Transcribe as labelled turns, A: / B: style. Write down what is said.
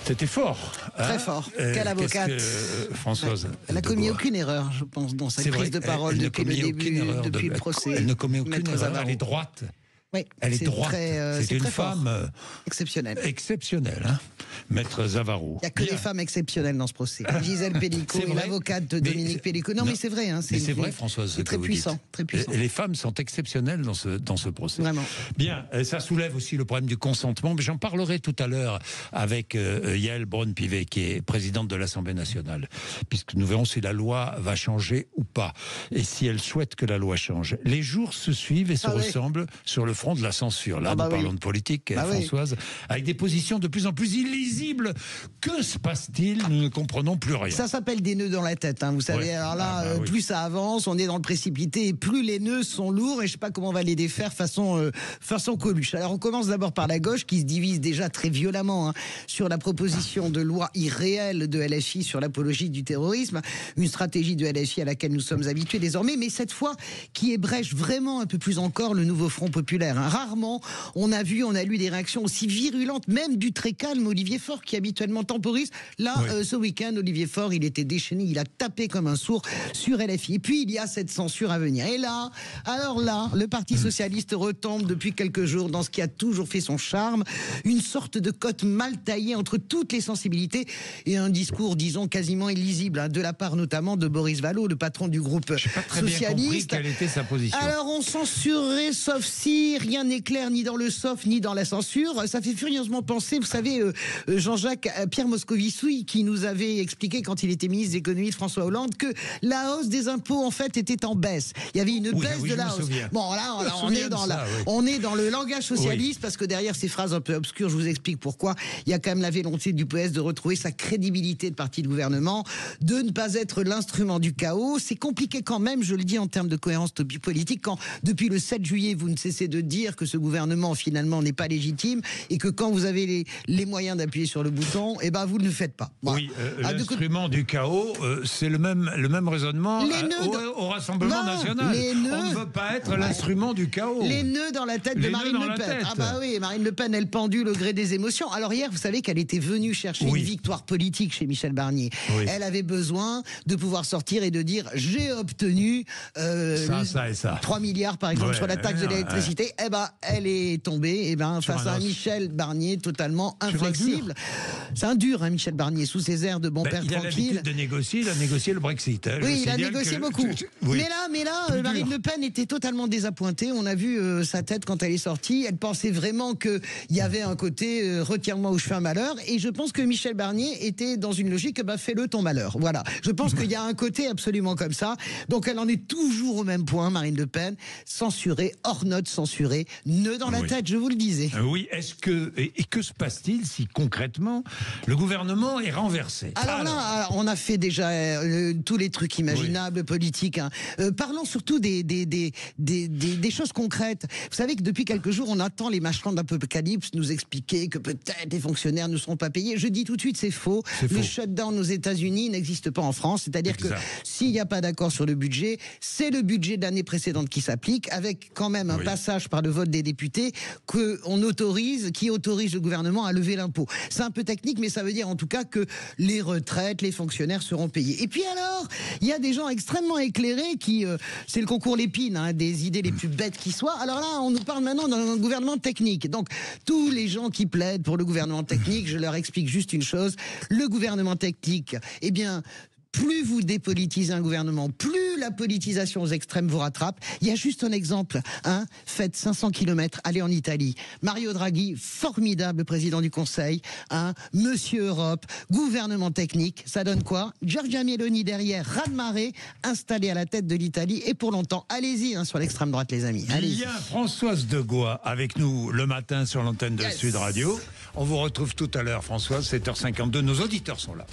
A: C'était fort.
B: Très fort. Quelle avocate.
A: Françoise.
B: Elle n'a commis aucune erreur, je pense, dans sa prise de parole depuis le début, depuis le procès.
A: Elle ne commet aucune erreur. Elle est droite.
B: Oui,
A: elle est droite. C'est une femme
B: exceptionnelle.
A: Exceptionnelle, hein, Maître Zavarro.
B: Il n'y a que des femmes exceptionnelles dans ce procès. Gisèle Pellicot et l'avocate de Dominique Pellicot. Non, mais c'est vrai. Hein,
A: c'est vrai, Françoise.
B: C'est très puissant, très puissant.
A: Les femmes sont exceptionnelles dans ce procès.
B: Vraiment.
A: Bien, ça soulève aussi le problème du consentement. Mais j'en parlerai tout à l'heure avec Yael Braun-Pivet, qui est présidente de l'Assemblée nationale, puisque nous verrons si la loi va changer ou pas, et si elle souhaite que la loi change. Les jours se suivent et se ressemblent sur le front de la censure. Là, nous parlons de politique, Françoise, avec des positions de plus en plus illisibles. Que se passe-t-il? Nous ne comprenons plus rien.
B: Ça s'appelle des nœuds dans la tête, hein, vous savez. Alors là, plus ça avance, on est dans le précipité, et plus les nœuds sont lourds, et je ne sais pas comment on va les défaire façon Coluche. Alors on commence d'abord par la gauche, qui se divise déjà très violemment sur la proposition de loi irréelle de LFI sur l'apologie du terrorisme, une stratégie de LFI à laquelle nous sommes habitués désormais, mais cette fois qui ébrèche vraiment un peu plus encore le nouveau Front populaire. Rarement on a lu des réactions aussi virulentes, même du très calme Olivier Faure, qui habituellement temporise. Là, ce week-end, Olivier Faure, il était déchaîné, il a tapé comme un sourd sur LFI. Et puis, il y a cette censure à venir. Et là, le Parti Socialiste retombe depuis quelques jours dans ce qui a toujours fait son charme, une sorte de cote mal taillée entre toutes les sensibilités et un discours, disons, quasiment illisible, de la part notamment de Boris Vallaud, le patron du groupe socialiste.
A: Je n'ai pas très bien compris quelle était sa position.
B: Alors, on censurerait, sauf si rien n'est clair ni dans le sauf ni dans la censure. Ça fait furieusement penser, vous savez, Jean-Jacques Pierre Moscovici, qui nous avait expliqué quand il était ministre de l'économie de François Hollande que la hausse des impôts en fait était en baisse. Il y avait une baisse de la hausse. Bon, là, on est dans le langage socialiste, parce que derrière ces phrases un peu obscures, je vous explique pourquoi. Il y a quand même la volonté du PS de retrouver sa crédibilité de parti de gouvernement, de ne pas être l'instrument du chaos. C'est compliqué quand même, je le dis en termes de cohérence politique, quand depuis le 7 juillet vous ne cessez de dire que ce gouvernement finalement n'est pas légitime, et que quand vous avez les moyens d'appuyer sur le bouton, et ben vous ne le faites pas. Voilà.
A: Oui, l'instrument du chaos, c'est le même raisonnement au Rassemblement national. On ne veut pas être l'instrument du chaos.
B: Les nœuds dans la tête de Marine Le Pen. Ah bah oui, Marine Le Pen, elle pendule au gré des émotions. Alors hier, vous savez qu'elle était venue chercher une victoire politique chez Michel Barnier. Elle avait besoin de pouvoir sortir et de dire j'ai obtenu
A: ça et ça.
B: 3 milliards par exemple sur la taxe de l'électricité. Eh ben elle est tombée face à Michel Barnier totalement inflexible. C'est un dur, Michel Barnier, sous ses airs de bon père tranquille.
A: Il a l'habitude il a négocié le Brexit.
B: Oui, il a négocié beaucoup. Mais là, Marine Le Pen était totalement désappointée. On a vu sa tête quand elle est sortie. Elle pensait vraiment qu'il y avait un côté retire-moi ou je fais un malheur. Et je pense que Michel Barnier était dans une logique fais-le ton malheur. Voilà. Je pense qu'il y a un côté absolument comme ça. Donc elle en est toujours au même point, Marine Le Pen, censurée, hors note censurée, nœud dans la tête, je vous le disais.
A: Oui, et que se passe-t-il si concrètement le gouvernement est renversé?
B: Alors là, on a fait déjà tous les trucs imaginables, politiques. Parlons surtout des choses concrètes. Vous savez que depuis quelques jours, on attend les marchands d'Apocalypse nous expliquer que peut-être les fonctionnaires ne seront pas payés. Je dis tout de suite, c'est faux. Le shutdown aux États-Unis n'existe pas en France. C'est-à-dire que s'il n'y a pas d'accord sur le budget, c'est le budget de l'année précédente qui s'applique, avec quand même un passage par le vote des députés qui autorise le gouvernement à lever l'impôt. C'est un peu technique, mais ça veut dire en tout cas que les retraites, les fonctionnaires seront payés. Et puis alors, il y a des gens extrêmement éclairés qui, c'est le concours Lépine, des idées les plus bêtes qui soient. Alors là, on nous parle maintenant d'un gouvernement technique. Donc, tous les gens qui plaident pour le gouvernement technique, je leur explique juste une chose. Le gouvernement technique, eh bien, plus vous dépolitisez un gouvernement, plus la politisation aux extrêmes vous rattrape. Il y a juste un exemple. Faites 500 km, allez en Italie. Mario Draghi, formidable président du Conseil. Monsieur Europe, gouvernement technique. Ça donne quoi? Giorgia Meloni derrière, raz-de-marée, installé à la tête de l'Italie. Et pour longtemps, allez-y sur l'extrême droite, les amis.
A: Il y a Françoise Degois avec nous le matin sur l'antenne de Sud Radio. On vous retrouve tout à l'heure, Françoise, 7h52. Nos auditeurs sont là.